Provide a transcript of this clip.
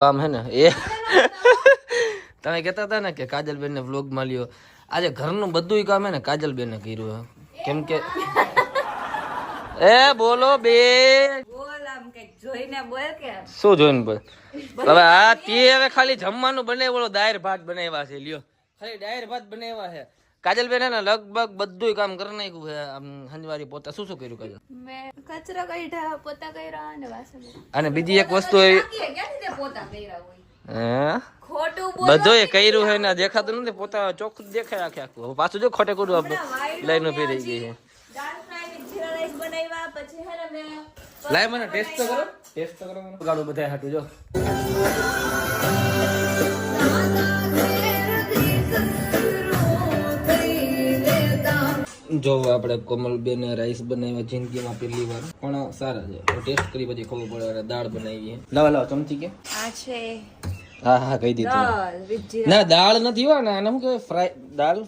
કામ હે ને એ તમે કહેતા હતા ને કે કાજલબેન ને વ્લોગ માં લ્યો. આજે ઘરનું બધું કામ હે ને કાજલબેન ને કર્યું હે. કેમ કે એ બોલો બે શું જોઈને બોલ હવે આ તે હવે ખાલી જમવાનું બનાવ્યો દાળ ભાત બનાવ્યા છે લ્યો ખાલી દાળ ભાત બનાવ્યા છે. કાજલબેન હે ને લગભગ બધું કામ કરી નાખ્યું છે. આમ હંજવારી પોતા શું શું કર્યું કાજલ? મેં કચરો કાઢ્યા, પોતા કર્યા અને વાસણ. અને બીજી એક વસ્તુ એ બધું કર્યું છે ને દેખાતું નથી. પોતા ચોખ્ખું દેખાય આખે આખું. હવે પાછું જો ખોટે ખોટું આપણે લાઈન ઉભી રહી ગઈ છે. લાઈ મને ટેસ્ટ તો કરો. ટેસ્ટ તો કરો મને ગાડું બધા હાટું જો. જો આપણે કોમલબેન રાઈસ બનાવ્યા જિંદગીમાં પહેલી વાર પણ સારા છે. ટેસ્ટ કરી પછી ખબર પડે. દાળ બનાવી છે. લાવો ચમચી કે આ છે હા કહી દીધું. ના દાળ નથી હો ને આને શું કહેવાય? ફ્રાય દાળ